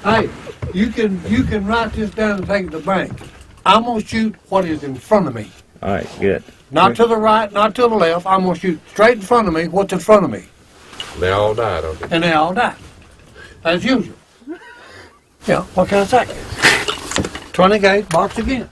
Hey, you can write this down and take it to the bank. I'm gonna shoot what is in front of me. All right, good. Not to the right, not to the left. I'm gonna shoot straight in front of me. What's in front of me? They all died, okay? And they all died, as usual. Yeah. What can I say? 20 gauge box again.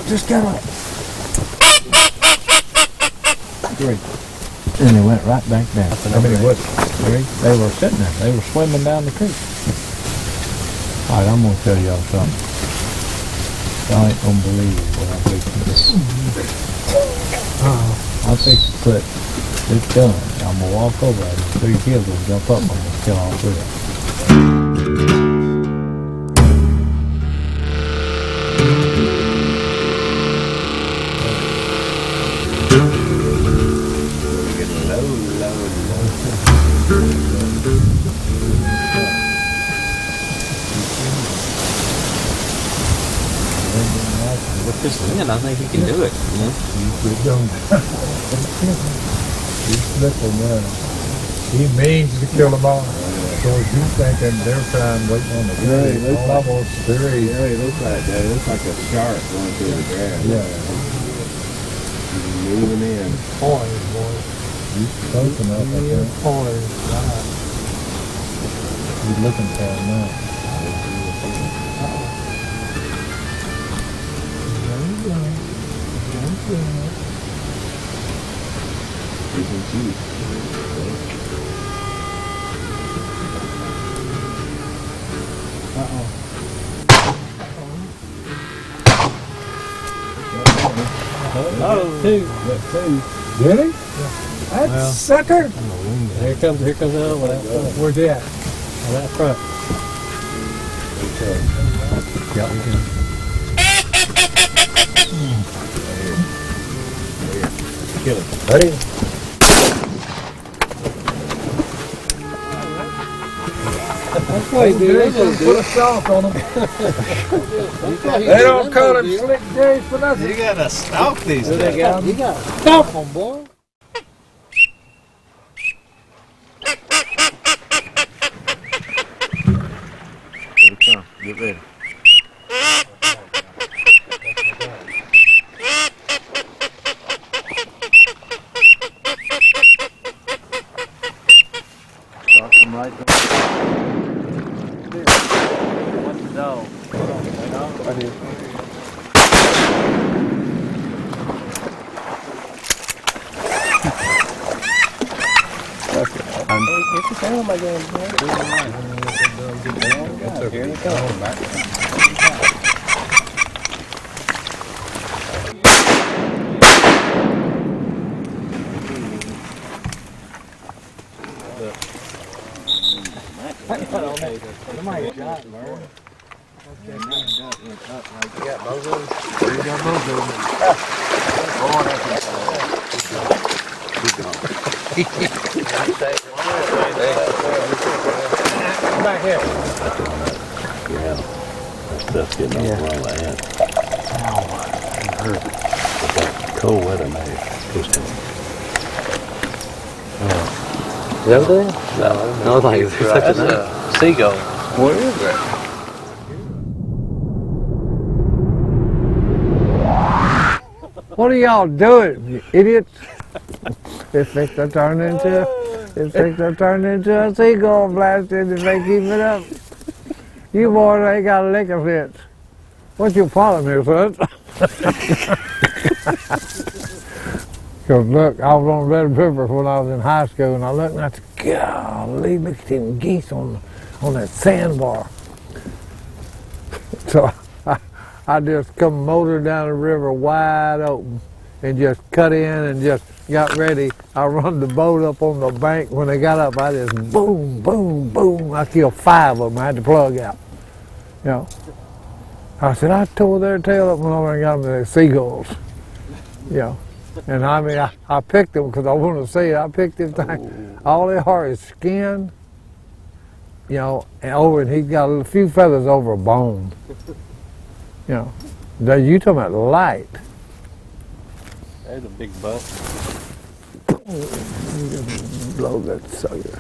Just got up. 3. And they went right back down. How many was it? 3. They were sitting there. They were swimming down the creek. All right, I'm going to tell y'all something. Y'all ain't going to believe what I'm fixing to do. I'm fixing to put this gun. I'm going to walk over at them. 3 kids will jump up. I'm going to kill all 3 of them. With this wind, I think he can do it. You know? He means to kill them all. So you thinking they're trying waiting on the Right, it's almost 3. Yeah, it looks like that. It looks like a shark going through the grass. Yeah. He's moving in. Poised, boy. He's close enough, I think. Poised, right. He's looking for him now. Two. Really? Yeah. That's sucker. Here comes the other one. Where's that? That front. Yeah, we can. Kill it. Ready? That's why he did it. Put a salt on them. They don't call him Slick J for nothing. You gotta stalk these guys. You got stomp them, boy. get ready. Start them right there. What's the dog? Right here. It's the tail of my game, man. Here they come. Back here. Yeah. That stuff's getting all wrong like that. Ow. It hurt. But that cold weather made it twist him. Is that there? No, I think it's such a seagull. What is that? What are y'all doing, you idiots? This thing's gonna turn into a seagull blasted if they keep it up. You boys ain't got a lick of it. What you following me, son? Cause look, I was on Red River when I was in high school, and I looked and I said, golly, look at them geese on that sandbar. So I just come motoring down the river wide open and just cut in and just got ready. I run the boat up on the bank. When they got up, I just boom, boom, boom. I killed 5 of them. I had to plug out. You know. I said, I tore their tail up when I got them the seagulls. You know. And I mean, I picked them because I wanted to see it. I picked them things. All they are is skin, you know, and he's got a few feathers over a bone. You know. Now, you talking about light. There's a big buck. Blow that sucker.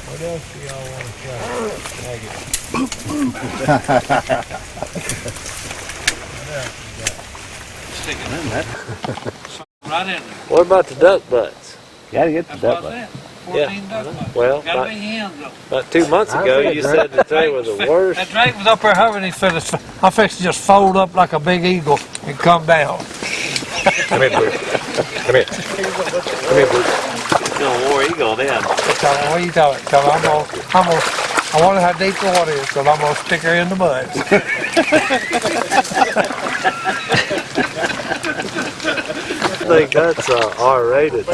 What else do y'all want to try? Right in there. What about the duck butts? Gotta get the That's duck what I button. said. 14 duck butts. Well, Gotta be hens though. about 2 months ago, you said that they were the worst. That Drake was up there hovering. He said, I fixed to just fold up like a big eagle and come down. Come here, Blue. Come here. Come here, Blue. You're a war eagle then. Tell him, what are you talking? Tell him, I wonder how deep the water is, so I'm going to stick her in the mud. I think that's R-rated.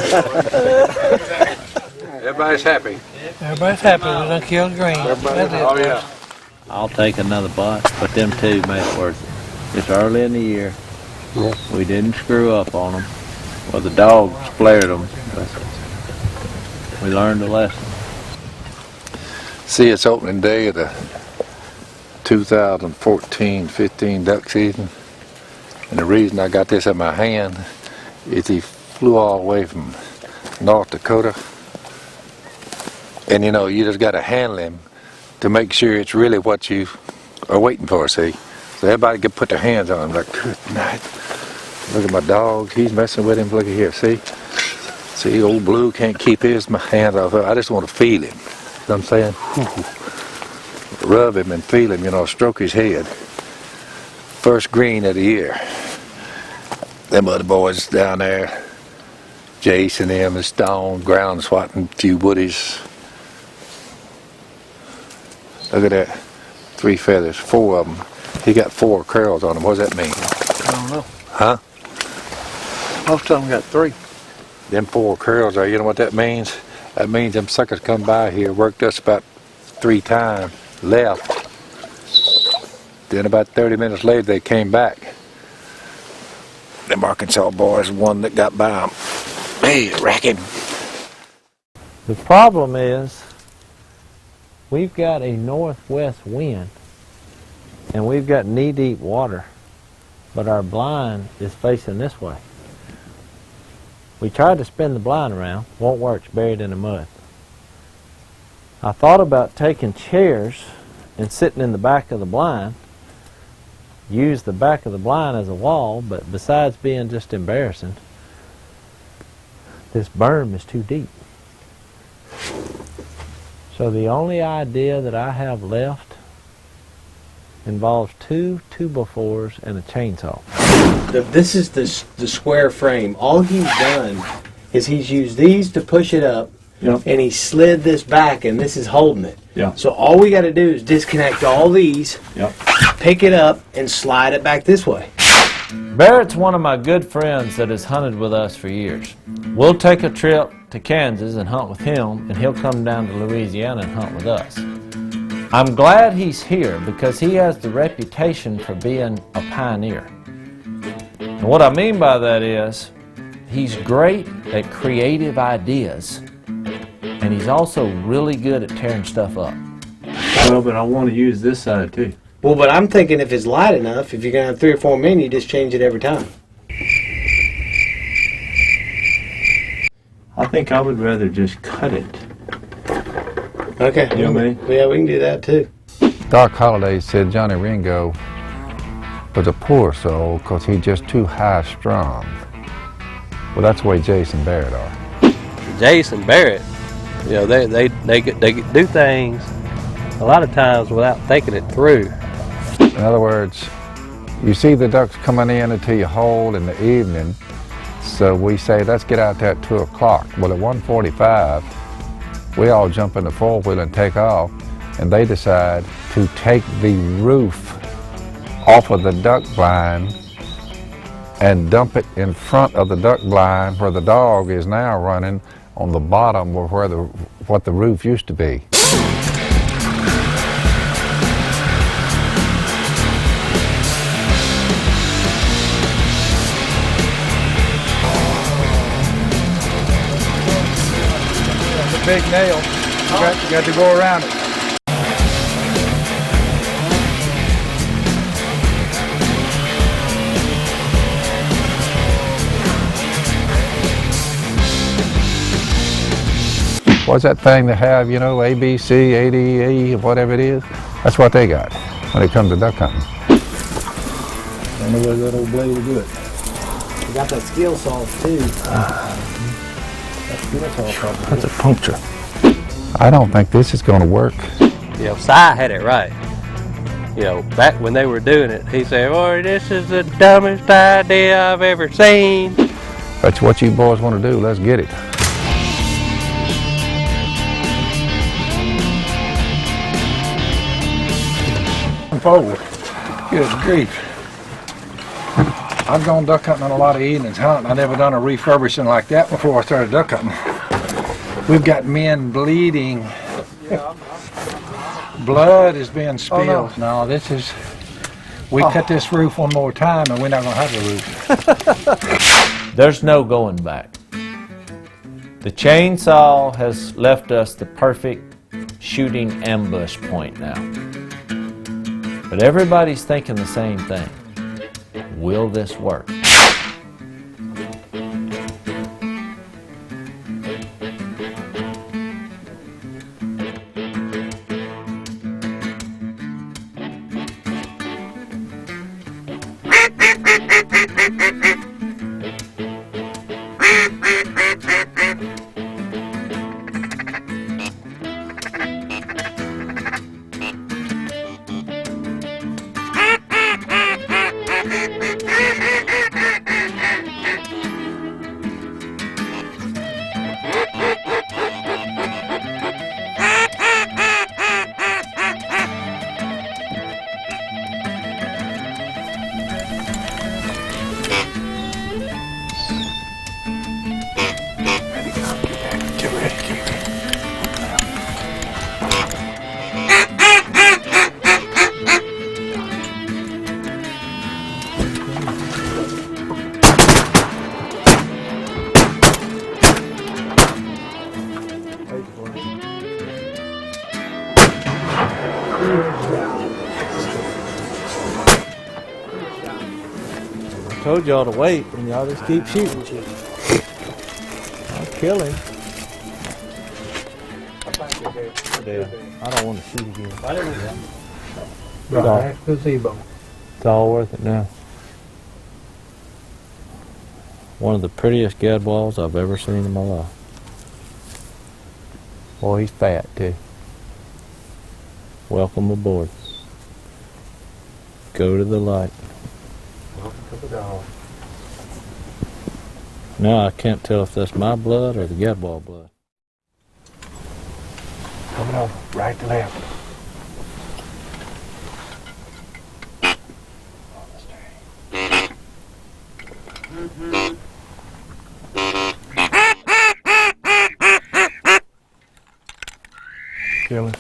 Everybody's happy. Everybody's happy. We done killed green. That's it. Oh, yeah. I'll take another bite, but them 2 made it worth it. It's early in the year. Yeah. We didn't screw up on them. Well, the dogs flared them, but we learned a lesson. See, it's opening day of the 2014-15 duck season, and the reason I got this in my hand is he flew all the way from North Dakota, and you know, you just got to handle him to make sure it's really what you are waiting for, see? So everybody can put their hands on him like, good night. Look at my dog, he's messing with him, look at here, see? See, old Blue can't keep his hands off her. I just want to feel him. You know what I'm saying? Whew. Rub him and feel him, you know, stroke his head. First green of the year. Them other boys down there, Jason, them, and Stone, ground swatting a few woodies. Look at that. 3 feathers, 4 of them. He got 4 curls on him. What does that mean? I don't know. Huh? Most of them got 3. Them 4 curls there, you know what that means? That means them suckers come by here, worked us about 3 times, left. Then about 30 minutes later they came back. Them Arkansas boys, one that got by them. Hey, racking. The problem is we've got a northwest wind and we've got knee-deep water, but our blind is facing this way. We tried to spin the blind around, won't work, it's buried in the mud. I thought about taking chairs and sitting in the back of the blind, use the back of the blind as a wall, but besides being just embarrassing, this berm is too deep. So the only idea that I have left involves 2 2x4s and a chainsaw. This is the square frame. All he's done is he's used these to push it up, Yep. and he slid this back, and this is holding it. Yeah. So all we got to do is disconnect all these, Yep. pick it up, and slide it back this way. Barrett's one of my good friends that has hunted with us for years. We'll take a trip to Kansas and hunt with him, and he'll come down to Louisiana and hunt with us. I'm glad he's here because he has the reputation for being a pioneer. And what I mean by that is he's great at creative ideas, and he's also really good at tearing stuff up. Well, but I want to use this side too. Well, but I'm thinking if it's light enough, if you're going to have 3 or 4 men, you just change it every time. I think I would rather just cut it. Okay. You know what I mean? Yeah, we can do that too. Doc Holliday said Johnny Ringo was a poor soul because he's just too high strung. Well, that's the way Jason Barrett are. Jason Barrett, you know, they do things a lot of times without thinking it through. In other words, you see the ducks coming in into your hole in the evening, so we say, let's get out there at 2 o'clock. Well, at 1:45, we all jump in the 4-wheel and take off, and they decide to take the roof off of the duck blind and dump it in front of the duck blind where the dog is now running on the bottom of where what the roof used to be. Big nail. You got to go around it. What's that thing they have, you know, ABC, ADE, whatever it is? That's what they got when it comes to duck hunting. I know where that old blade will do it. We got that skill saw too. That's a puncture. I don't think this is going to work. You know, Si had it right. You know, back when they were doing it, he said, "Boy, this is the dumbest idea I've ever seen." That's what you boys want to do. Let's get it. Forward. Good grief. I've gone duck hunting on a lot of evenings hunting. I never done a refurbishing like that before I started duck hunting. We've got men bleeding. Blood is being spilled. Oh, no. This is, we cut this roof one more time and we're not going to have the roof. There's no going back. The chainsaw has left us the perfect shooting ambush point now. But everybody's thinking the same thing. Will this work? told y'all to wait, and y'all just keep shooting. I'll kill him. Yeah, I don't want to shoot again. Right, gazebo. It's all worth it now. One of the prettiest gadwalls I've ever seen in my life. Boy, he's fat too. Welcome aboard. Go to the light. Welcome to the dog. Now I can't tell if that's my blood or the gadwall blood. Coming on, right to left. Kill him.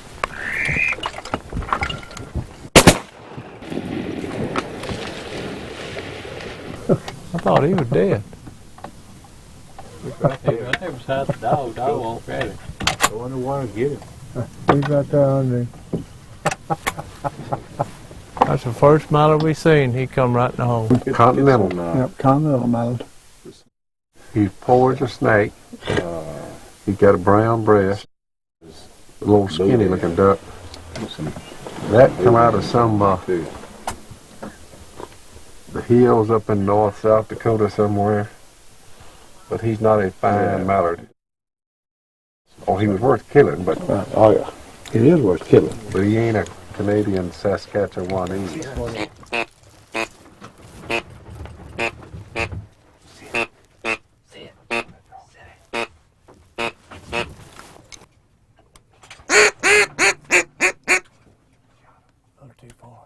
I thought he was dead. Right there beside the dog. Dog won't grab him. I wonder why I get him. He's right there under. That's the first mallard we seen. He come right in the hole. Continental now. Yep, continental mallard. He's poor as a snake. He's got a brown breast. A little skinny looking duck. That come out of some the hills up in north, South Dakota somewhere. But he's not a fine mallard. Oh, he was worth killing, but Oh yeah, it is worth killing. but he ain't a Canadian Saskatchewan either. Too far.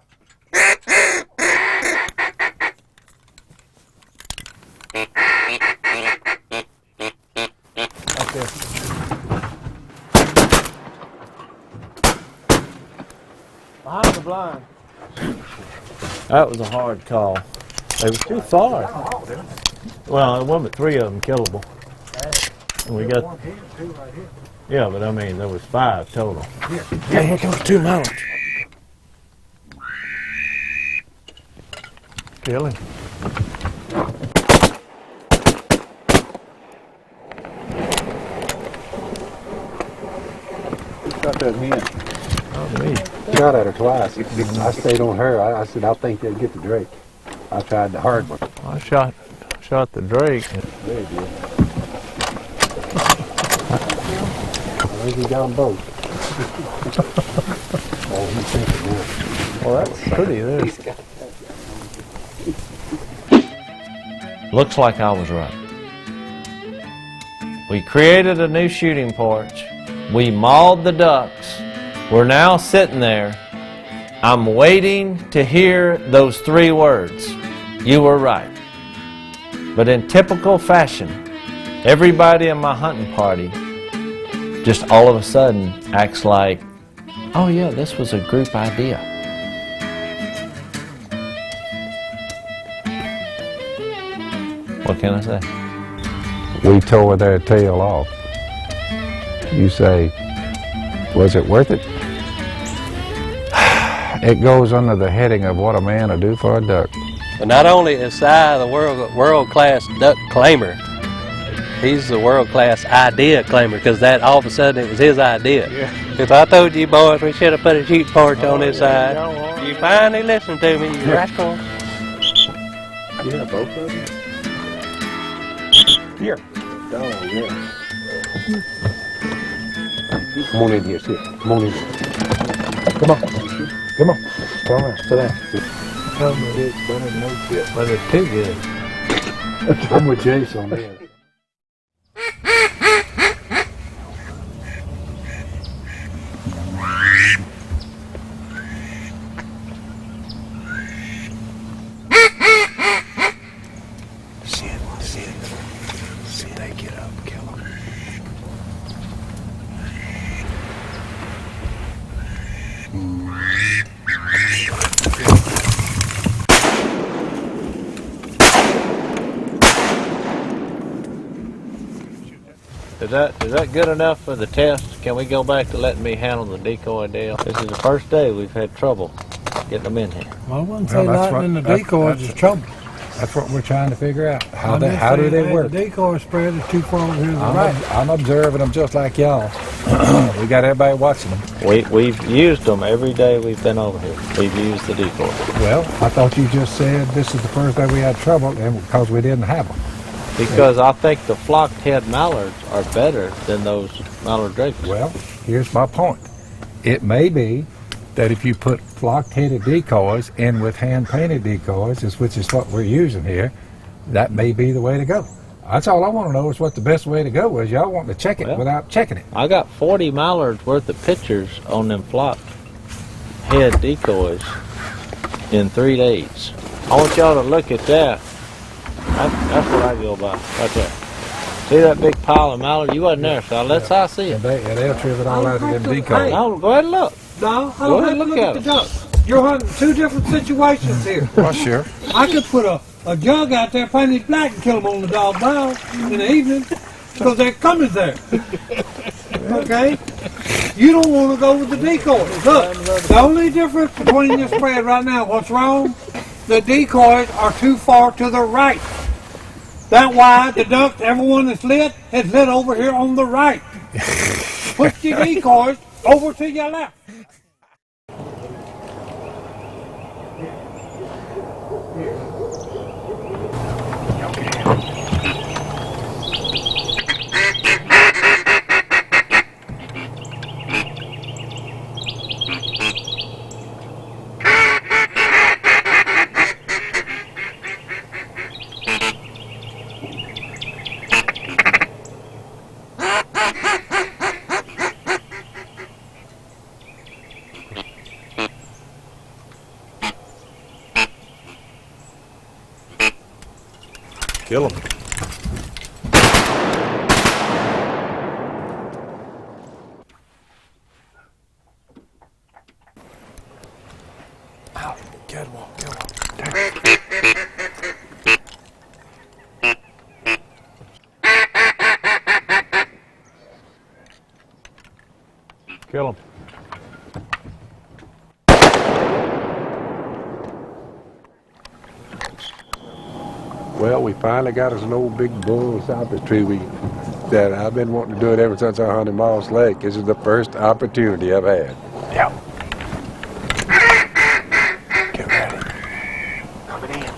Behind the blind. That was a hard call. They were too far. Well, there wasn't but 3 of them killable. And we got. Yeah, but I mean, there was 5 total. Hey, here comes 2 mallards. Kill him. Got that hen. Not me. Shot at her twice. I stayed on her. I said, I think they'll get the drake. I tried the hard one. I shot the drake. There you go. I think he got them both. Oh, he's thinking now. Well, that's pretty there. Looks like I was right. We created a new shooting porch. We mauled the ducks. We're now sitting there. I'm waiting to hear those 3 words. You were right. But in typical fashion, everybody in my hunting party just all of a sudden acts like, oh yeah, this was a group idea. What can I say? We tore their tail off. You say, was it worth it? It goes under the heading of what a man will do for a duck. But not only is Si the world-class duck claimer, he's the world-class idea claimer, because that all of a sudden it was his idea. Because I told you boys we should have put a shooting porch on this side. You finally listened to me, you rascal. Yeah, both of them. Here. Oh, yeah. Come on in here, sit. Come on in here. Come on. Come on. Come on. Sit down. It's better than no shit. But it's too good. I'm with Jason on this. See they get up, kill them. Is that good enough for the test? Can we go back to letting me handle the decoy deal? This is the first day we've had trouble getting them in here. Well, I wouldn't Well, say that's nothing what- in the that- decoys is trouble. That's what we're trying to figure out. How I'm just how do saying, they hey, work? The decoy spread is too far over here to the right. I'm observing them just like y'all. We got everybody watching them. We've used them every day we've been over here. We've used the decoy. Well, I thought you just said this is the first day we had trouble, and because we didn't have them. Because I think the flocked head mallards are better than those mallard drapers. Well, here's my point. It may be that if you put flocked-headed decoys in with hand-painted decoys, which is what we're using here, that may be the way to go. That's all I want to know is what the best way to go is. Y'all want to check it Well, without checking it. I got 40 mallards worth of pictures on them flocked head decoys in 3 days. I want y'all to look at that. That's what I go by, right there. See that big pile of mallard? You wasn't there, so that's how I see it. And they'll trip it all out of them decoys. No, go ahead and look. No, I Go don't ahead, have to look look at at the ducks. You're hunting two different situations here. Well, sure. I could put a jug out there, painted black, and kill them on the dog bow in the evening because they're coming there. Okay? You don't want to go with the decoys. Look, the only difference between your spread right now, what's wrong? The decoys are too far to the right. That's why the ducks, everyone that's lit, is lit over here on the right. Put your decoys over to your left. Kill them. Get one, get one. Kill them. Well, we finally got us an old big bull south of tree. That I've been wanting to do it ever since I hunted Moss Lake. This is the first opportunity I've had. Yeah. Get ready. Coming in.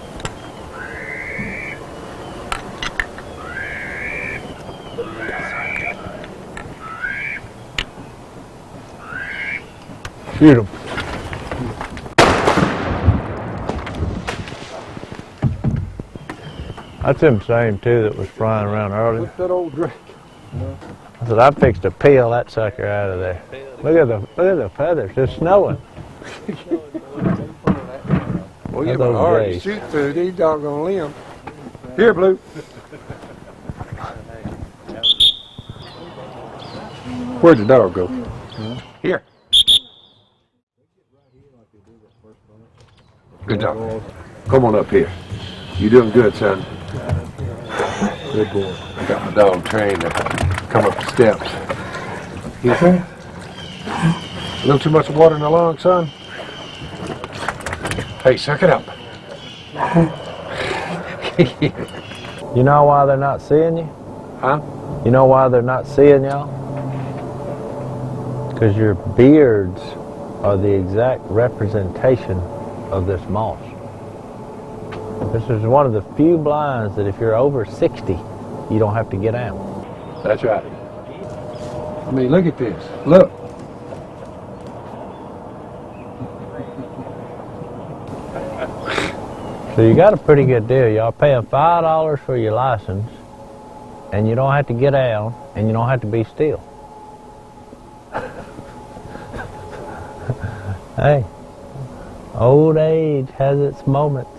Shoot them. That's them same two that was flying around earlier. What's that old drink? I said I fixed to peel that sucker out of there. Look at the feathers. It's snowing. Well, That's you those hard to grays. shoot through these doggone limbs. Here, Blue. Where'd the dog go? Here. Good dog. Come on up here. You doing good, son. Good boy. I got my dog trained to come up the steps. You okay? A little too much water in the lung, son? Hey, suck it up. You know why they're not seeing you? Huh? You know why they're not seeing y'all? Because your beards are the exact representation of this moss. This is one of the few blinds that if you're over 60, you don't have to get out. That's right. I mean, look at this. Look. So you got a pretty good deal. Y'all paying $5 for your license, and you don't have to get out, and you don't have to be still. Hey, old age has its moments.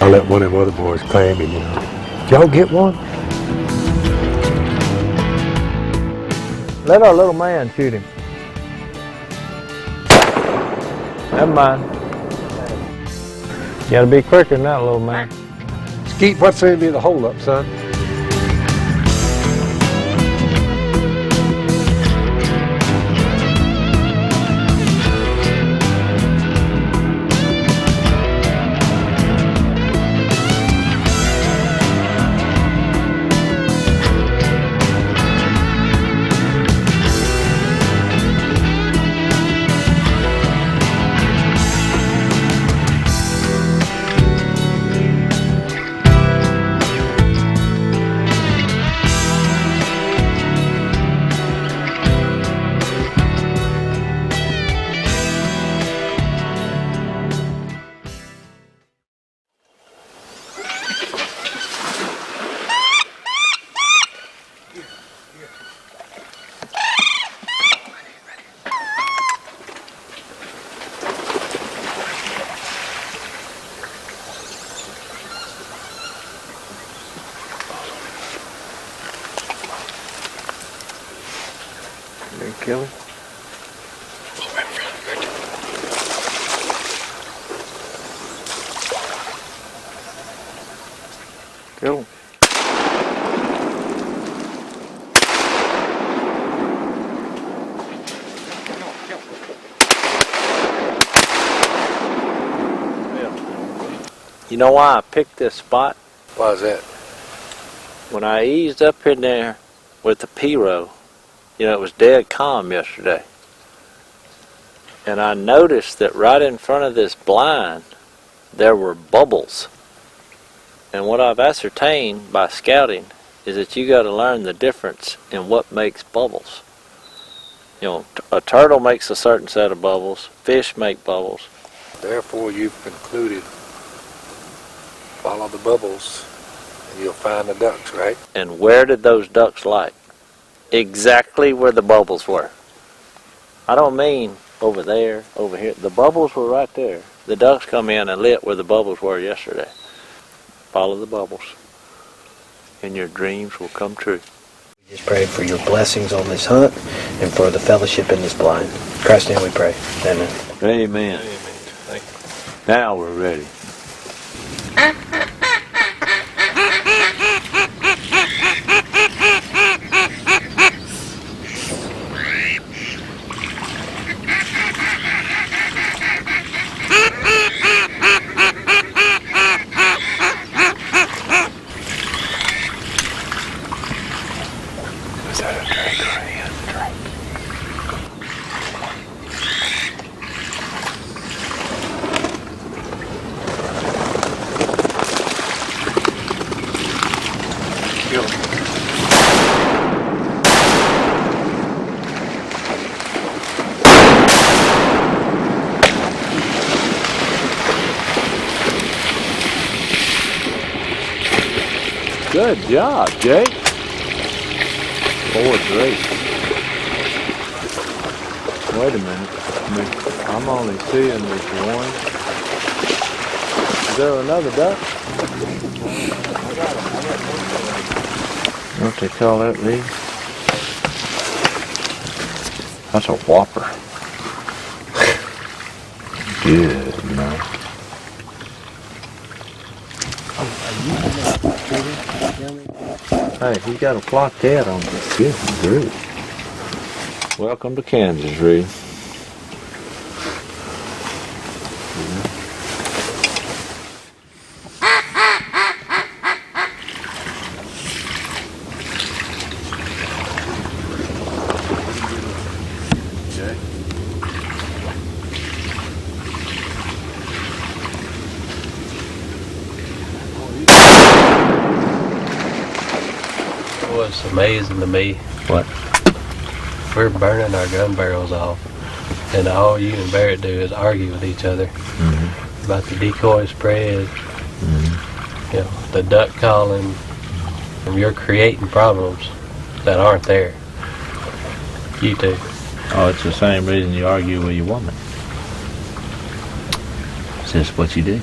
I let one of them other boys claim him, you know. Did y'all get one? Let our little man shoot him. Never mind. You gotta be quicker than that, little man. Skeet, what seemed to be the holdup, son? Kill him. Kill him. You know why I picked this spot? Why is that? When I eased up in there with the P-row, you know, it was dead calm yesterday. And I noticed that right in front of this blind, there were bubbles. And what I've ascertained by scouting is that you got to learn the difference in what makes bubbles. You know, a turtle makes a certain set of bubbles, fish make bubbles. Therefore, you've concluded, follow the bubbles, and you'll find the ducks, right? And where did those ducks light? Exactly where the bubbles were. I don't mean over there, over here. The bubbles were right there. The ducks come in and lit where the bubbles were yesterday. Follow the bubbles, and your dreams will come true. We just pray for your blessings on this hunt and for the fellowship in this blind. In Christ's name we pray. Amen. Amen. Now we're ready. Good job, Jake. 4th race. Wait a minute. I'm only seeing this one. Is there another duck? What they call that, Lee? That's a whopper. Good, you know. Hey, he got a flock cat on this. Good grief. Welcome to Kansas, Reed. What's amazing to me, What? we're burning our gun barrels off, and all you and Barrett do is argue with each other about the decoy spread, you know, the duck calling, and you're creating problems that aren't there. You do. Oh, it's the same reason you argue with your woman. It's just what you do.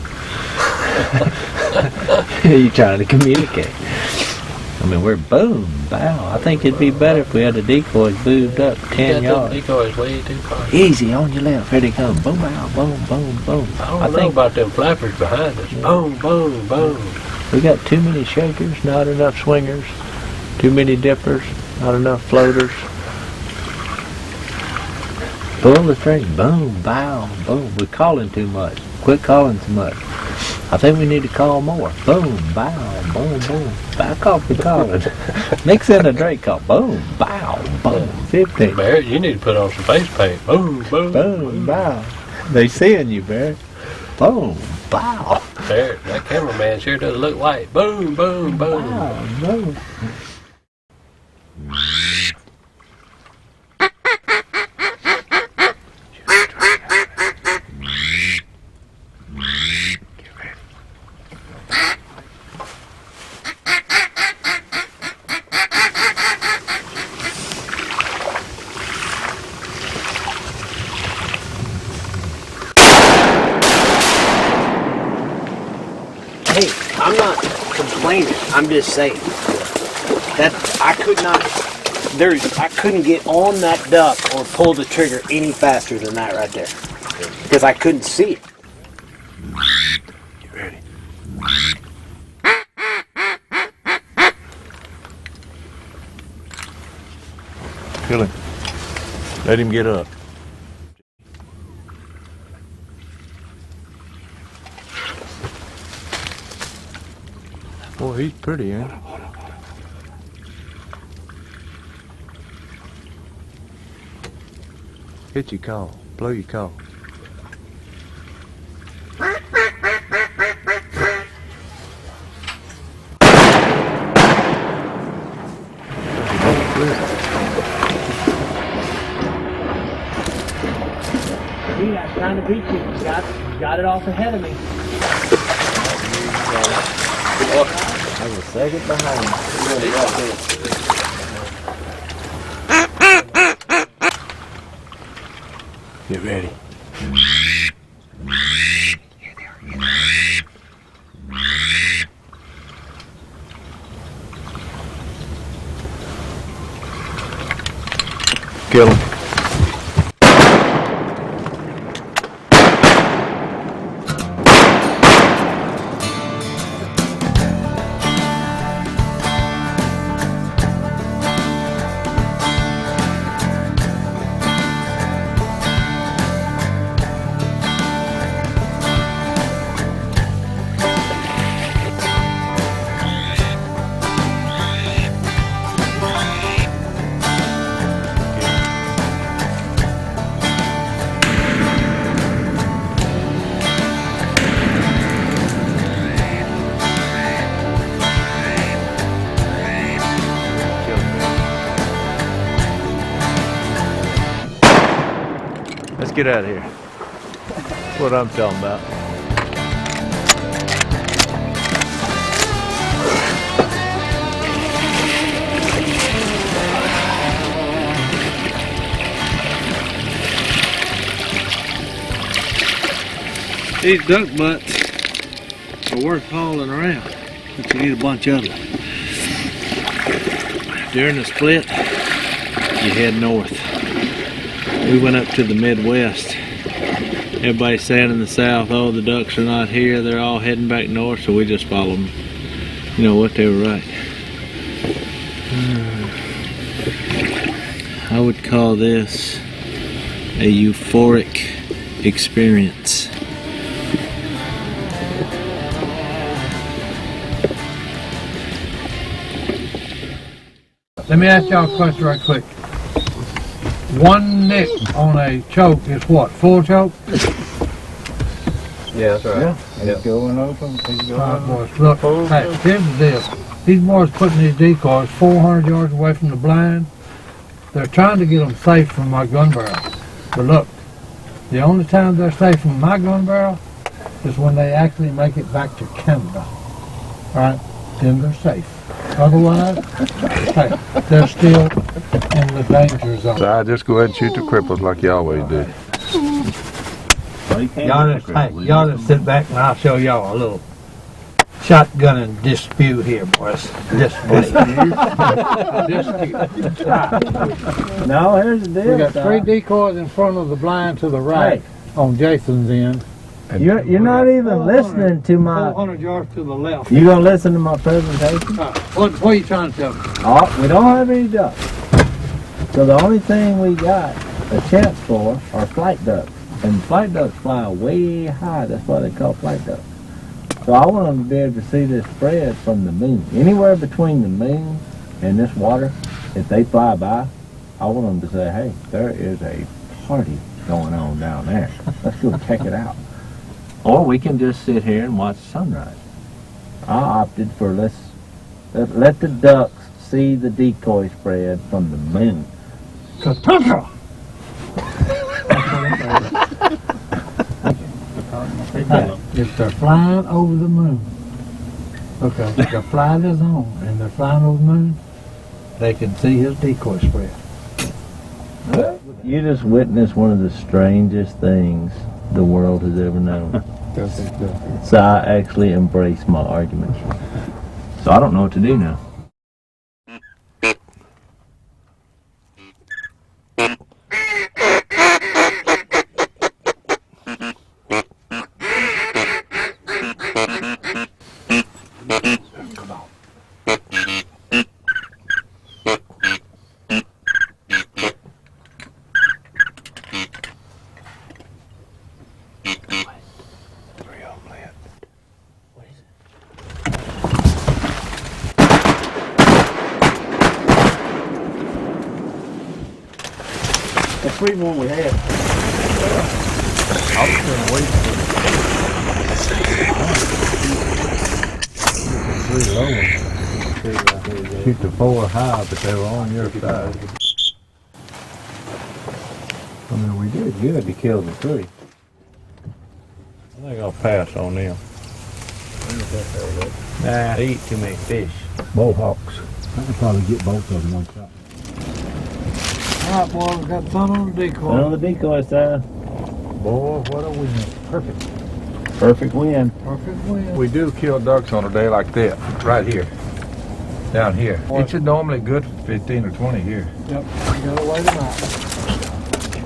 You trying to communicate. I mean, we're boom, bow. I think it'd be better if we had the decoys moved up 10 yards. Decoys way too far. Easy, on your left. Here they come. Boom, bow, boom, boom, boom. I don't know about them flappers behind us. Boom, boom, boom. We got too many shakers, not enough swingers, too many dippers, not enough floaters. Pull the string. Boom, bow, boom. We're calling too much. Quit calling too much. I think we need to call more. Boom, bow, boom, boom. Back off the calling. Mix in a Drake call. Boom, bow, boom. 15. Barrett, you need to put on some face paint. Boom, boom, Boom, bow. They seeing you, Barrett. Boom, bow. Barrett, that cameraman sure does look white. Boom, boom, boom. Bow, boom. Hey, I'm not complaining. I'm just saying that I couldn't get on that duck or pull the trigger any faster than that right there because I couldn't see it. Get ready. Kill him. Let him get up. Boy, he's pretty, ain't he? Hit your call. Blow your call. See, I'm trying to beat you. Got it off ahead of me. I was second behind. Get ready. Kill him. Let's get out of here. That's what I'm talking about. These duck butts are worth hauling around, but you need a bunch of them. During the split, you head north. We went up to the Midwest. Everybody's saying in the South, oh, the ducks are not here, they're all heading back north, so we just followed them. You know what, they were right. I would call this a euphoric experience. Let me ask y'all a question right quick. One nick on a choke is what? Full choke? Yeah, that's right. Yeah, he's going open. He's going All right, open. boys, look, hey, here's the deal. These boys putting these decoys 400 yards away from the blind. They're trying to get them safe from my gun barrel. But look, the only time they're safe from my gun barrel is when they actually make it back to Canada. All right? Then they're safe. Otherwise, hey, they're still in the danger zone. So I just go ahead and shoot the cripples like you always do. Y'all just sit back and I'll show y'all a little shotgunning dispute here, boys. Dispute. No, here's the deal. We got 3 Doc. decoys in front of the blind to the right on Jason's end. You're not even listening to my. 400 yards to the left. You gonna listen to my presentation? What are you trying to tell me? Oh, we don't have any ducks. So the only thing we got a chance for are flight ducks. And flight ducks fly way high. That's why they call flight ducks. So I want them to be able to see this spread from the moon. Anywhere between the moon and this water, if they fly by, I want them to say, hey, there is a party going on down there. Let's go check it out. Or we can just sit here and watch sunrise. I opted for let the ducks see the decoy spread from the moon. If they're flying over the moon, okay, if their flight is on and they're flying over the moon, they can see his decoy spread. You just witnessed one of the strangest things the world has ever known. So I actually embrace my argument. So I don't know what to do now. That's the one we had. Shoot the 4 high, but they were on your side. I mean, we did good to kill the 3. I think I'll pass on them. Nah, they eat too many fish. Mohawks. I could probably get both of them one shot. All right, boy, we got fun on the decoy. On the decoy side. Boy, what a win. Perfect. Perfect win. Perfect win. We do kill ducks on a day like that, right here, down here. It's normally good for 15 or 20 here. Yep, you gotta wait them out.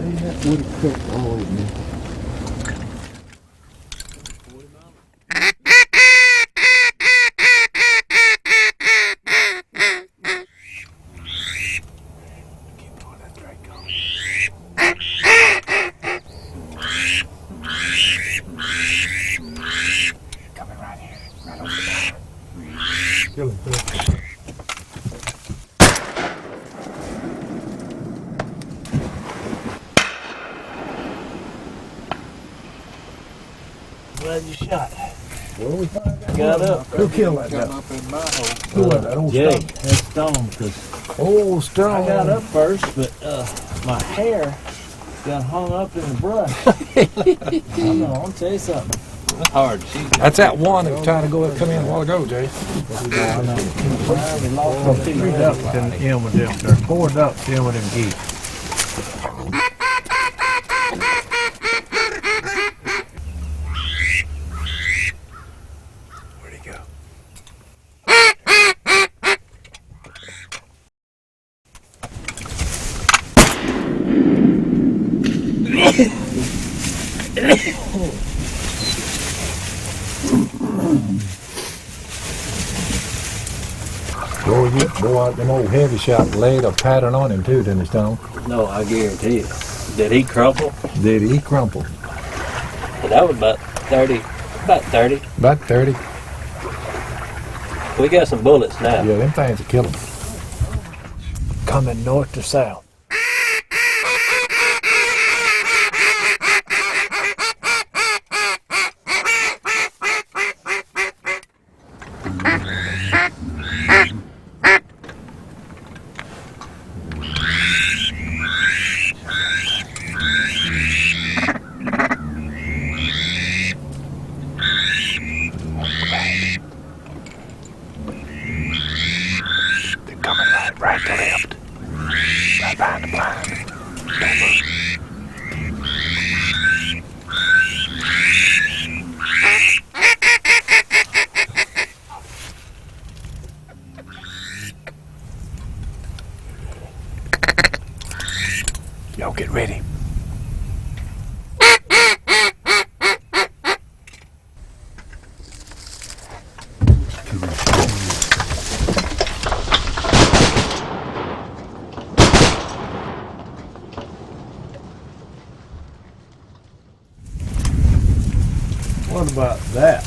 Leave that wood cook all over me. Glad you shot. Got up. Who killed that duck? Who was that? Old Jay, Stone? that's Stone, because Old Stone. I got up first, but my hair got hung up in the brush. I don't know, I'll tell you something. That's hard to shoot. That's that one that was trying to come in a while ago, Jay. Three ducks in with them. There's 4 ducks in with them geese. Where'd he go? Boy, them old heavy shot laid a pattern on him too, didn't he, Stone? No, I guarantee it. Did he crumple? Did he crumple? That was about 30. About 30. About 30. We got some bullets now. Yeah, them things will kill him. Coming north to south. Right to left. Right behind the blind. Don't move. Y'all get ready. What about that?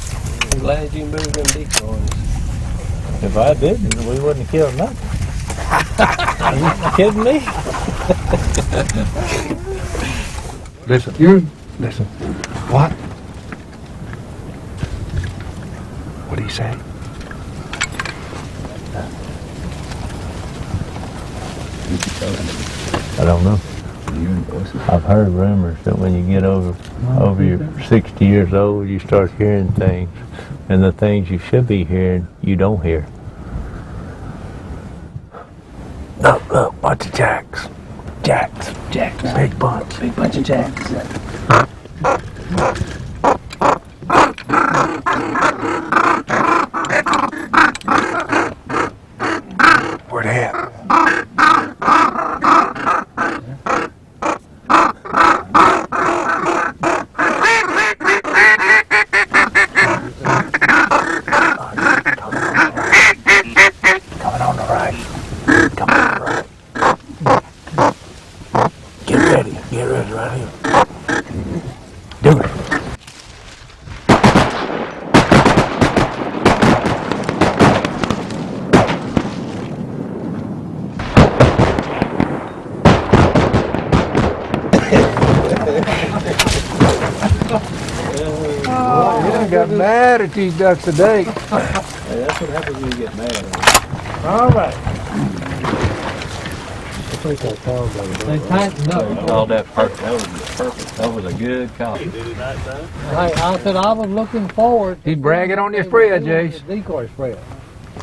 I'm glad you moved them decoys. If I didn't, we wouldn't have killed nothing. Are you kidding me? Listen. Listen. What? What do you say? I don't know. I've heard rumors that when you get over your 60 years old, you start hearing things, and the things you should be hearing, you don't hear. Look, bunch of jacks. Jacks. Big bunch. Big bunch of jacks. Where they at? Coming on the right. Get ready right here. Do it. You got mad at these ducks today. Hey, that's what happens when you get mad. All right. They tightened up. called that perfect. That was perfect. That was a good call. Like I said, I was looking forward. He's bragging on your spread, Jace. Decoy spread.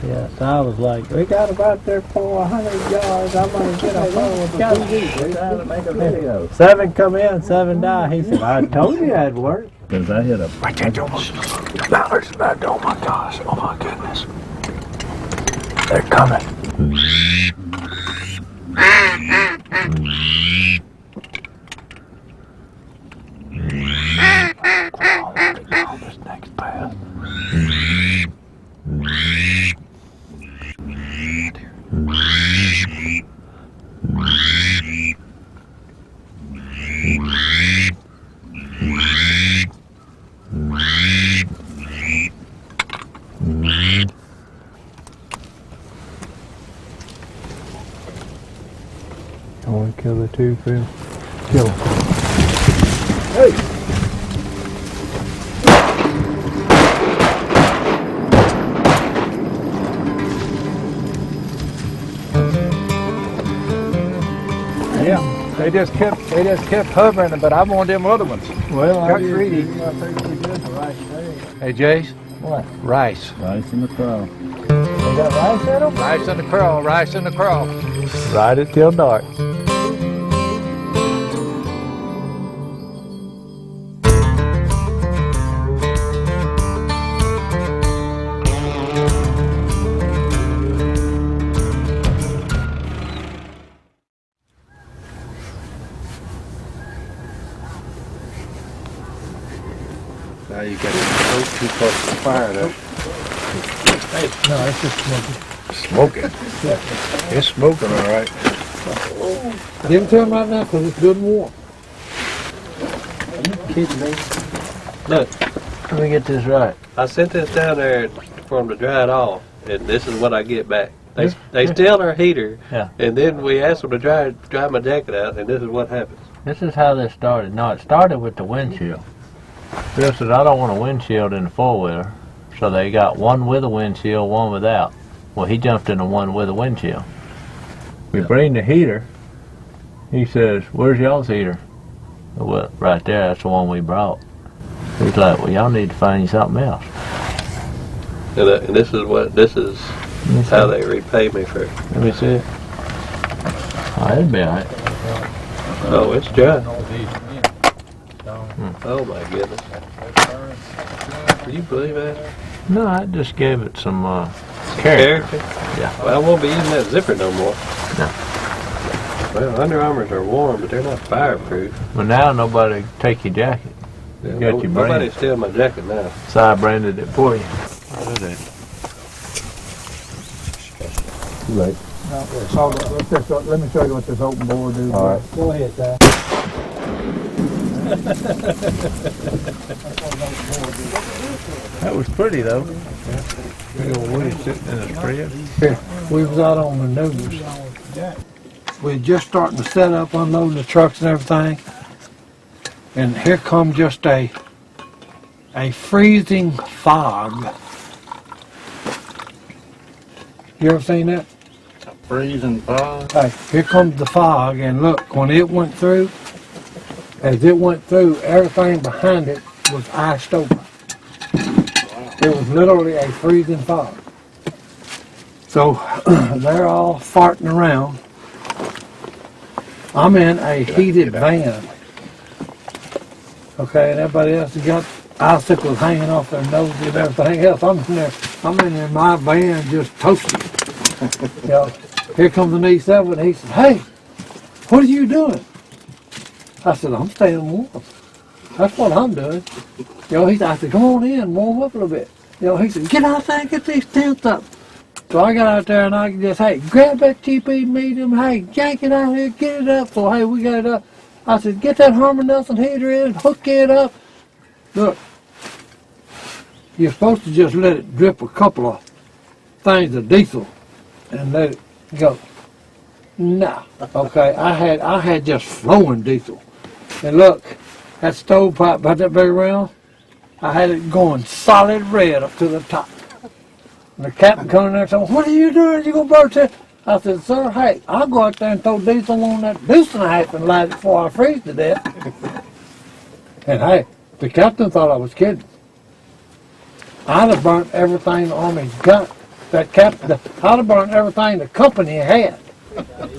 Yeah, so I was like, we got about there for 100 yards. I'm going to get a phone with the TV. Trying to make a video. 7 come in, 7 die. He said, I told you that'd work. Because I hit a I can't do almost. Oh my gosh. Oh my goodness. They're coming. This next path. I want to kill the 2 Phil. Kill him. Yeah, they just kept hovering, but I wanted them other ones. well. Got greedy. I think we did the right thing. Hey, Jace. What? Rice. Rice in the crow. They got rice in them? Rice in the crawl. Rice in the crawl. Ride it till dark. Now you got it too close to the fire there. No, it's just smoking. Smoking. It's smoking all right. Give it to him right now because it's good and warm. Kidding me? Look, Let me get this right. I sent this down there for them to dry it off, and this is what I get back. They steal our heater, Yeah. and then we ask them to dry my jacket out, and this is what happens. This is how this started. No, it started with the windshield. Bill said, I don't want a windshield in the four-wheeler. So they got one with a windshield, one without. Well, he jumped in the one with a windshield. We bring the heater. He says, where's y'all's heater? Well, right there, that's the one we brought. He's like, well, y'all need to find you something else. And this is how they repay me for it. Let me see it. Oh, it'll be all right. Oh, it's dry. Oh my goodness. Can you believe that? No, I just gave it some character. Character? Yeah. Well, I won't be using that zipper no more. No. Well, Under Armours are warm, but they're not fireproof. But now nobody take your jacket. Yeah, Got your brand. nobody steal my jacket now. Side branded it for you. Too late. No, let me show you what this open board is. All right. Go ahead, Ty. That was pretty though. Big old Woody sitting in a spread. We was out on the news. We're just starting to set up, unloading the trucks and everything. And here come just a freezing fog. You ever seen that? Freezing fog. Hey, here comes the fog, and look, when it went through, as it went through, everything behind it was iced over. It was literally a freezing fog. So they're all farting around. I'm in a heated van. Okay, and everybody else has got icicles hanging off their noses and everything else. I'm in there, my van just toasted. You know, here comes an E7, and he said, "Hey, what are you doing?" I said, "I'm staying warm. That's what I'm doing." You know, I said, "Come on in, warm up a little bit." You know, he said, "Get out there and get these tents up." So I got out there and I just, hey, grab that TP medium, hey, yank it out here, get it up. So, hey, we got it up. I said, get that Harmon Nelson heater in, hook it up. Look, you're supposed to just let it drip a couple of things of diesel and let it go. No. Okay, I had just flowing diesel. And look, that stovepipe about that big around, I had it going solid red up to the top. And the captain coming there saying, "What are you doing? You gonna burn it?" I said, "Sir, hey, I'll go out there and throw diesel on that deuce and a half and light it before I freeze to death." And hey, the captain thought I was kidding. I'd have burnt everything the Army's got. That captain, I'd have burnt everything the company had.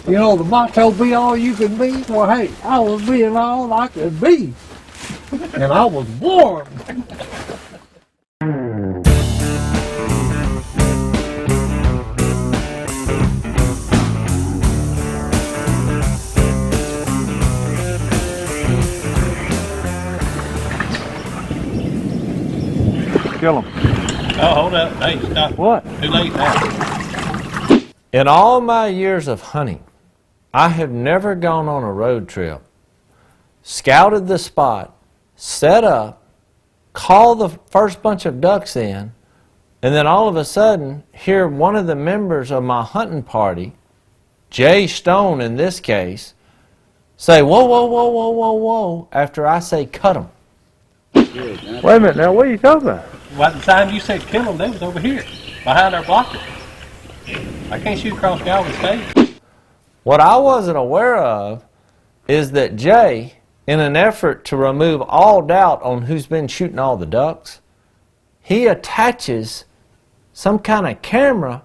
You know, the motto, be all you can be. Well, hey, I was being all I could be. And I was warm. Kill him. Oh, hold up. Hey, stop. What? Too late now. In all my years of hunting, I have never gone on a road trip, scouted the spot, set up, called the first bunch of ducks in, and then all of a sudden hear one of the members of my hunting party, Jay Stone in this case, say, "Whoa, whoa, whoa, whoa, whoa, whoa," after I say cut him. Wait a minute now, what are you talking about? By the time you said kill them, they was over here, behind our blocker. I can't shoot across Galvin's face. What I wasn't aware of is that Jay, in an effort to remove all doubt on who's been shooting all the ducks, he attaches some kind of camera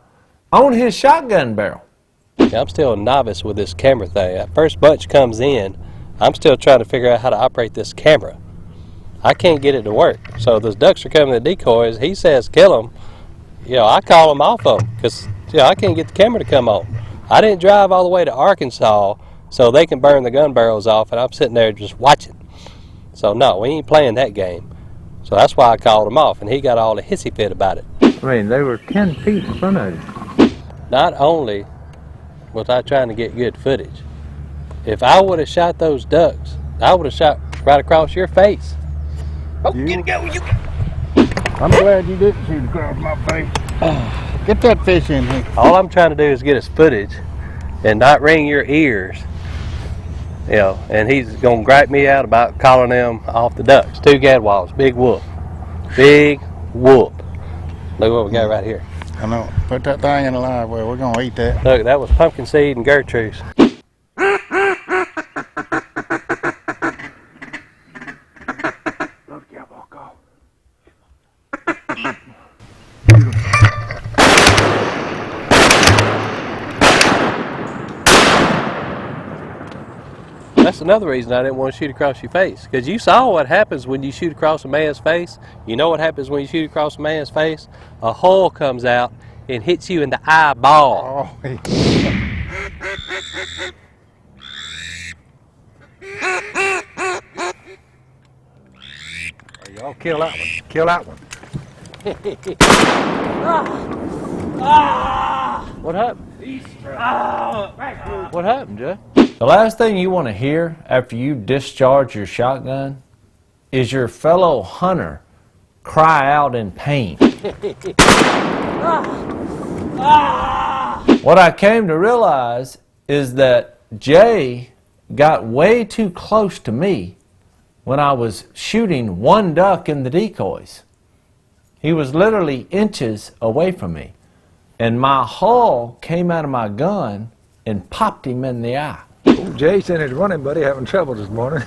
on his shotgun barrel. Yeah, I'm still a novice with this camera thing. That first bunch comes in, I'm still trying to figure out how to operate this camera. I can't get it to work. So those ducks are coming to decoys. He says kill them. You know, I call them off of them because I can't get the camera to come on. I didn't drive all the way to Arkansas so they can burn the gun barrels off, and I'm sitting there just watching. So no, we ain't playing that game. So that's why I called him off, and he got all the hissy fit about it. I mean, they were 10 feet in front of you. Not only was I trying to get good footage, if I would have shot those ducks, I would have shot right across your face. Oh, get it, go, you. I'm glad you didn't shoot across my face. Get that fish in here. All I'm trying to do is get his footage and not ring your ears. You know, and he's going to gripe me out about calling them off the ducks. 2 gadwalls, big whoop. Big whoop. Look what we got right here. I know. Put that thing in the live well. We're going to eat that. Look, that was pumpkin seed and Gertrude's. That's another reason I didn't want to shoot across your face. Because you saw what happens when you shoot across a man's face. You know what happens when you shoot across a man's face? A hole comes out and hits you in the eyeball. Oh, kill that one. Kill that one. What happened? What happened, Jay? The last thing you want to hear after you discharge your shotgun is your fellow hunter cry out in pain. What I came to realize is that Jay got way too close to me when I was shooting one duck in the decoys. He was literally inches away from me, and my hull came out of my gun and popped him in the eye. Old Jason is running, buddy, having trouble this morning.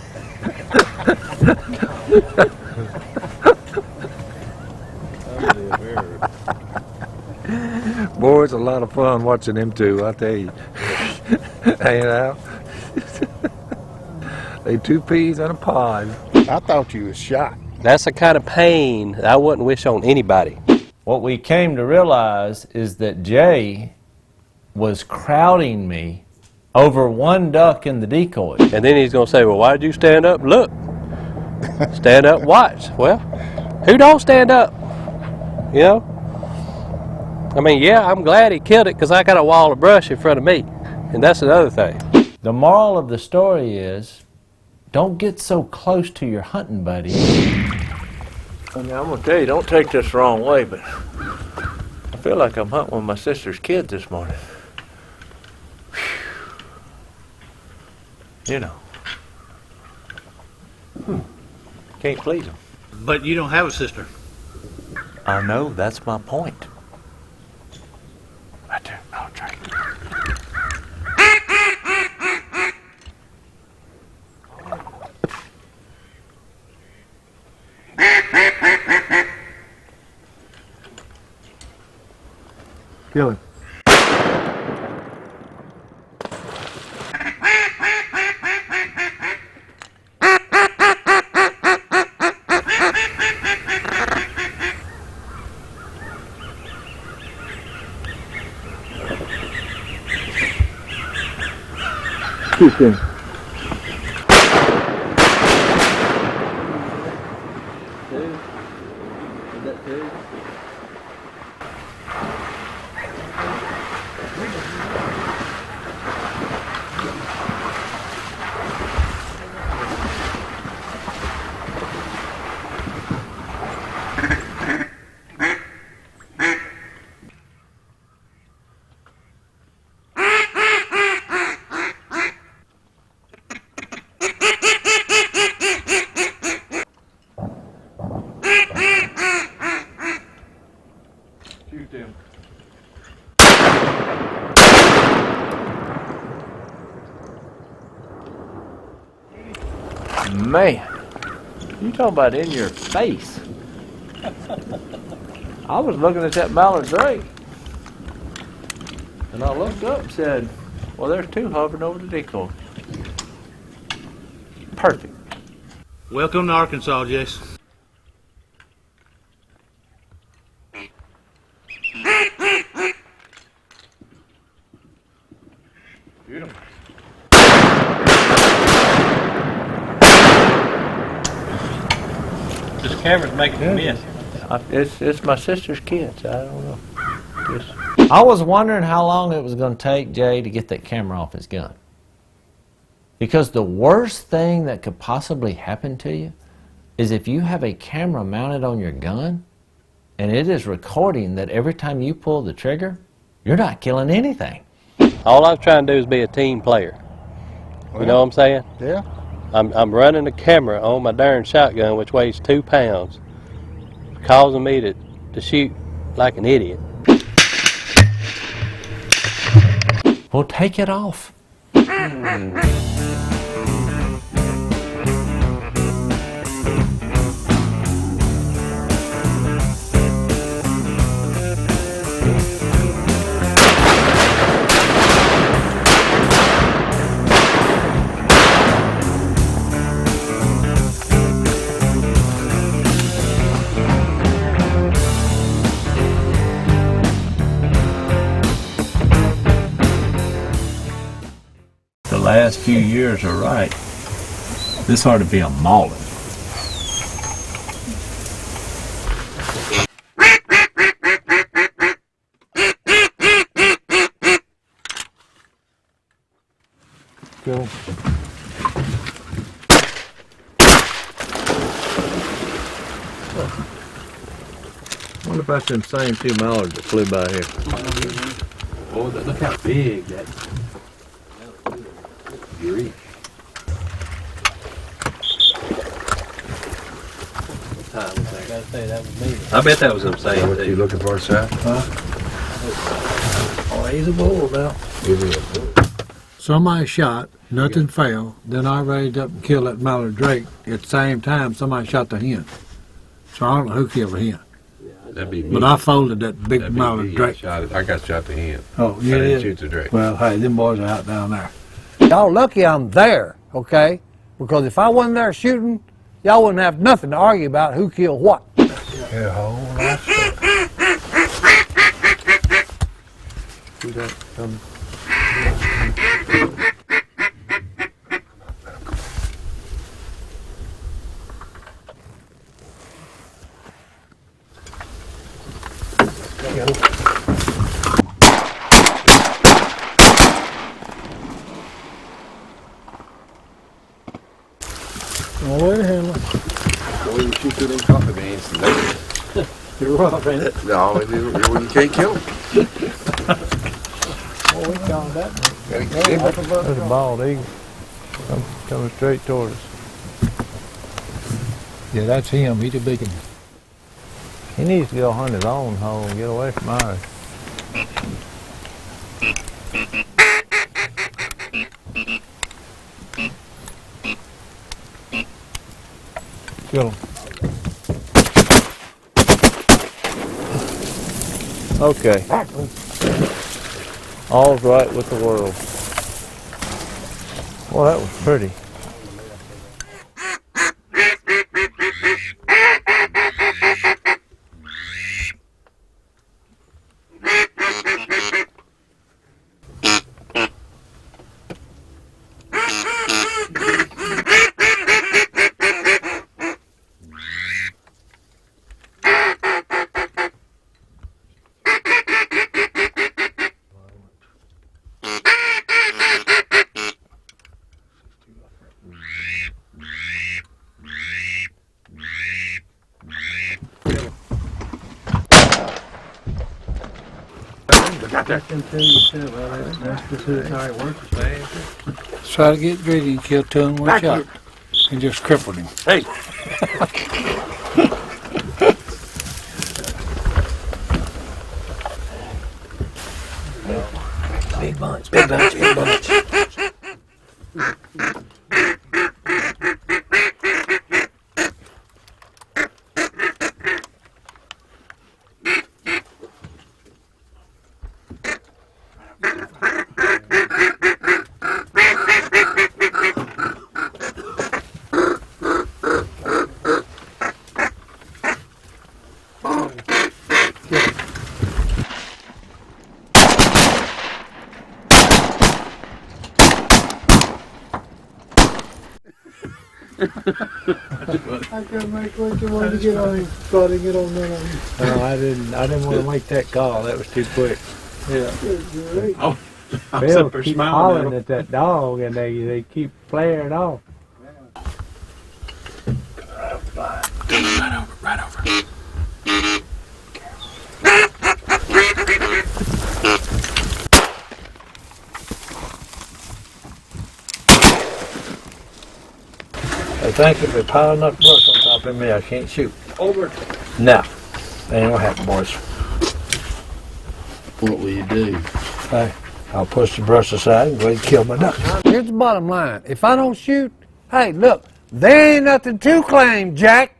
Boy, it's a lot of fun watching them two, I tell you. Hanging out. They two peas in a pod. I thought you was shot. That's the kind of pain that I wouldn't wish on anybody. What we came to realize is that Jay was crowding me over one duck in the decoy. And then he's going to say, well, why did you stand up? Look. Stand up, watch. Well, who don't stand up? You know? I mean, yeah, I'm glad he killed it because I got a wall of brush in front of me. And that's another thing. The moral of the story is, don't get so close to your hunting buddy. I mean, I'm going to tell you, don't take this the wrong way, but I feel like I'm hunting with my sister's kids this morning. Whew. You know. Can't please them. But you don't have a sister. I know, that's my point. Right there. I'll try. Kill him. Shoot him. Man, you talking about in your face. I was looking at that mallard drake, and I looked up and said, well, there's two hovering over the decoy. Perfect. Welcome to Arkansas, Jason. Beautiful. This camera's making a miss. It's my sister's kids. I don't know. Just I was wondering how long it was going to take Jay to get that camera off his gun. Because the worst thing that could possibly happen to you is if you have a camera mounted on your gun and it is recording that every time you pull the trigger, you're not killing anything. All I was trying to do is be a team player. You know what I'm saying? Yeah. I'm running the camera on my darn shotgun, which weighs 2 pounds, causing me to shoot like an idiot. Well, take it off. the last few years are right. This ought to be a mauling. Kill 'em. I wonder if that's them same two mallards that flew by here. Oh, look how big that grief. I bet that was them same What you two. looking for, sir? Oh, he's a bull now. Somebody shot, nothing fell. Then I raised up and killed that mallard drake. At the same time, somebody shot the hen. So I don't know who killed the hen. That'd be me. But I folded that big That'd be mallard me. drake. I got shot the hen. Oh, I you didn't did? shoot the drake. Well, hey, them boys are out down there. Y'all lucky I'm there, okay? Because if I wasn't there shooting, y'all wouldn't have nothing to argue about who killed what. Yeah, a whole lot of stuff. Oh, wait a minute. Go and shoot through them coffee beans. You're rough, ain't it? No, you can't kill them. Oh, we found that. There's a bald eagle coming straight toward us. Yeah, that's him. He's a big one. He needs to go hunt his own hole and get away from ours. Kill him. Okay. All's right with the world. Well, that was pretty. Try to get greedy and kill two in one shot. And just crippled him. Hey. Big bunch, big bunch, big bunch. I couldn't make what you wanted to get on him. Try to get on none of him. No, I didn't want to make that call. That was too quick. Yeah. Bill keep hollering at that dog, and they keep flaring off. Right over. I think if they pile enough brush on top of me, I can't shoot. Over. No, ain't gonna happen, boys. What will you do? Hey, I'll push the brush aside and go ahead and kill my duck. Here's the bottom line. If I don't shoot, hey, look, there ain't nothing to claim, Jack.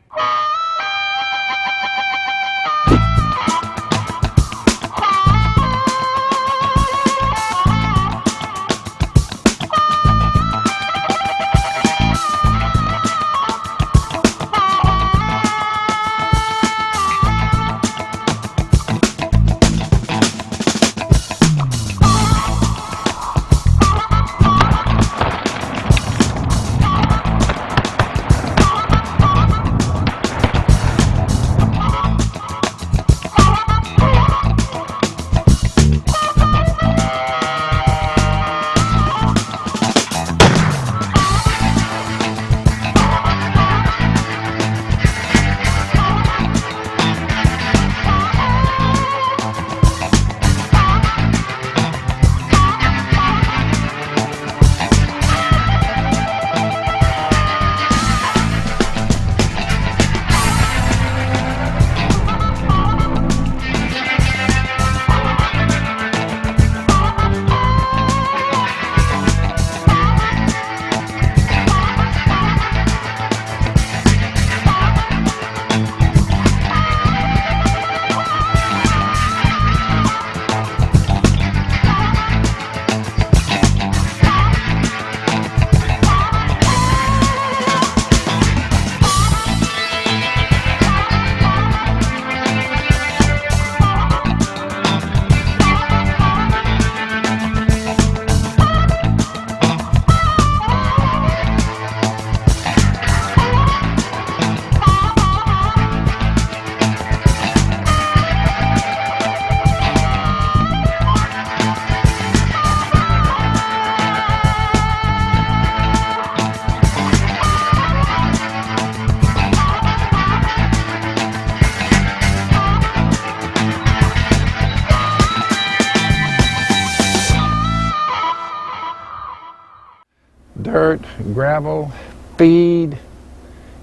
dirt, gravel, feed,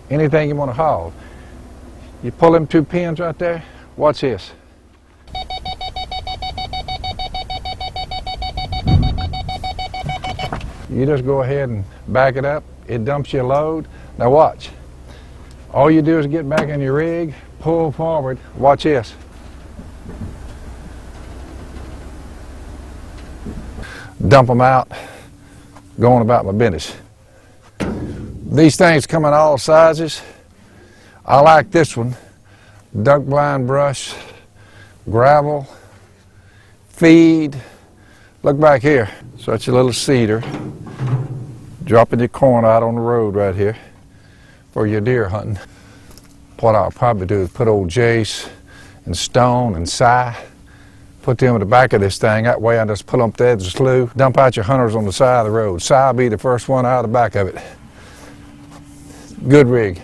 anything you want to haul. You pull them 2 pins right there, watch this. You just go ahead and back it up, it dumps you a load. Now watch. All you do is get back in your rig, pull forward, watch this. Dump them out, going about my business. These things come in all sizes. I like this one, duck blind brush, gravel, feed. Look back here, such a little cedar. Dropping your corn out on the road right here for your deer hunting. What I'll probably do is put old Jace and Stone and Si, put them at the back of this thing. That way I just pull them up the edge of the slough, dump out your hunters on the side of the road. Si will be the first one out of the back of it. Good rig.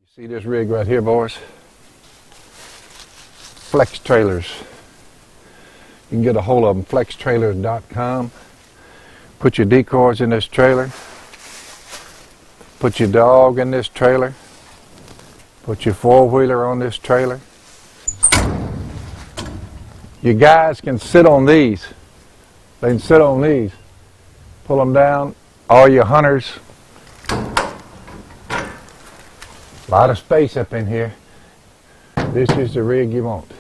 You see this rig right here, boys? Flex trailers. You can get a hold of them, flextrailers.com. Put your decoys in this trailer. Put your dog in this trailer. Put your 4-wheeler on this trailer. You guys can sit on these. They can sit on these. Pull them down. All your hunters. A lot of space up in here. This is the rig you want.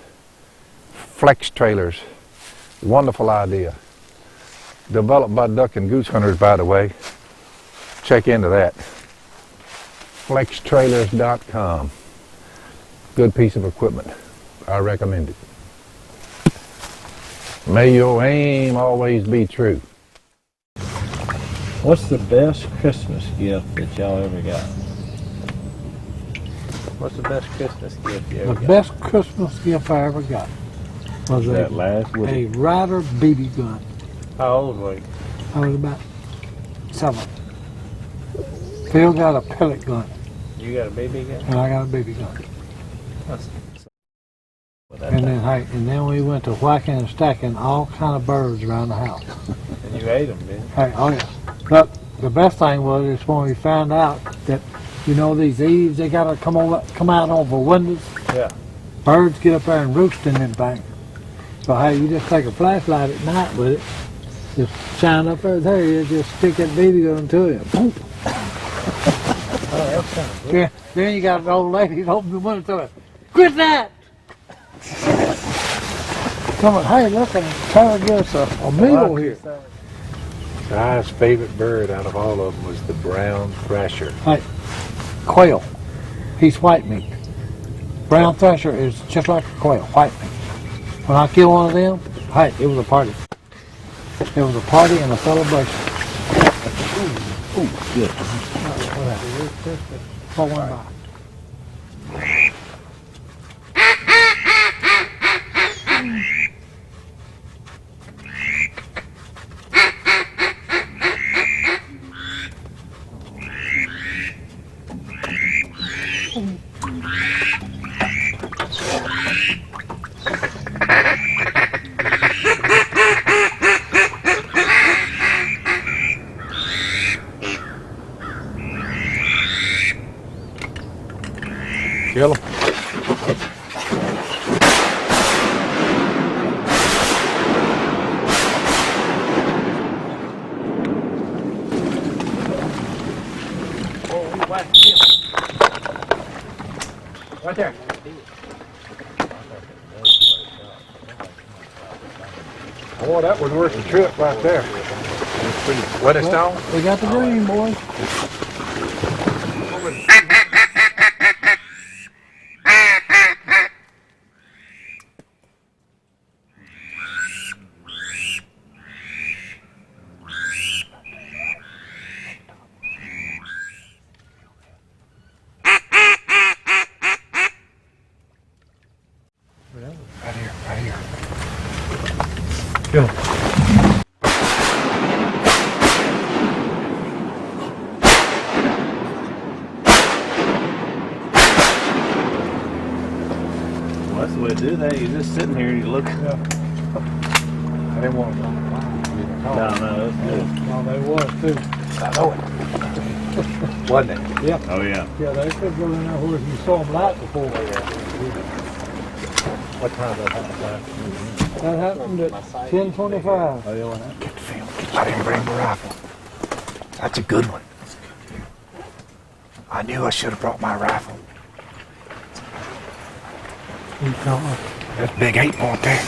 Flex trailers. Wonderful idea. Developed by duck and goose hunters, by the way. Check into that. Flextrailers.com. Good piece of equipment. I recommend it. May your aim always be true. What's the best Christmas gift that y'all ever got? What's the best Christmas gift you ever The got? best Christmas gift I ever got was that last a Woody? Ryder BB gun. How old were you? I was about 7. Phil got a pellet gun, You got a BB gun? and I got a BB gun. Well, that And time. then we went to whacking and stacking all kind of birds around the house. And you ate them, didn't you? Hey, oh yeah. But the best thing was is when we found out that, you know, these eaves, they gotta come out over windows. Yeah. Birds get up there and roost in them things. So hey, you just take a flashlight at night with it, just shine up there, you just stick that BB gun to it. Boom. Oh, that's kind of Yeah, then you got an old lady that opened the window to it. Quit that! Come on, hey, look, and try to get us a meal here. Si's favorite bird out of all of them was the brown thrasher. Hey, quail. He's white meat. Brown thresher is just like a quail, white meat. When I kill one of them, hey, it was a party. It was a party and a celebration. Ooh, good. What went by? Kill them. Right there. Boy, that was worth the trip right there. What is down? We got the green, boys. Right here. Kill him. Well, that's the way to do that. You're just sitting here and you look. I didn't want to go. No, that's good. No, they was too. I know it. Wasn't it? Oh, yeah. Yeah, they could go in there where you saw them light before. What time did that happen? That happened at 10:25. Get the film. I didn't bring the rifle. That's a good one. I knew I should have brought my rifle. That's big 8 point there.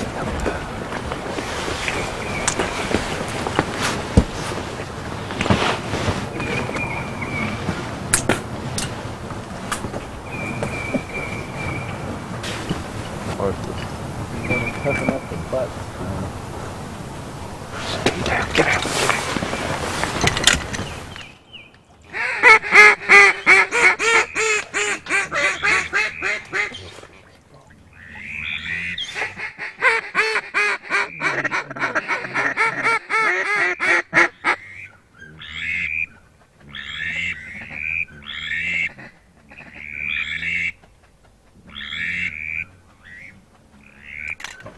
Hooking up the butt. Get out.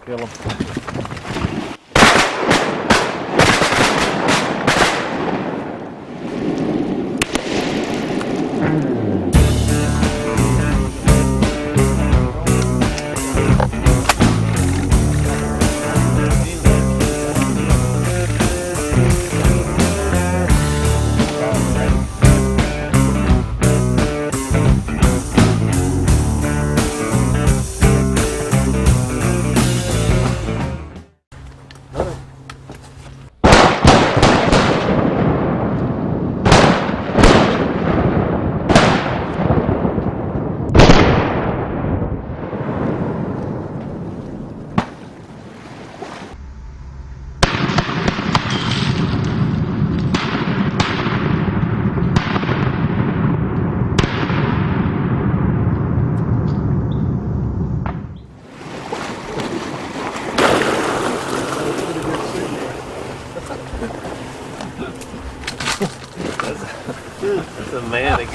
Kill him. That's a man that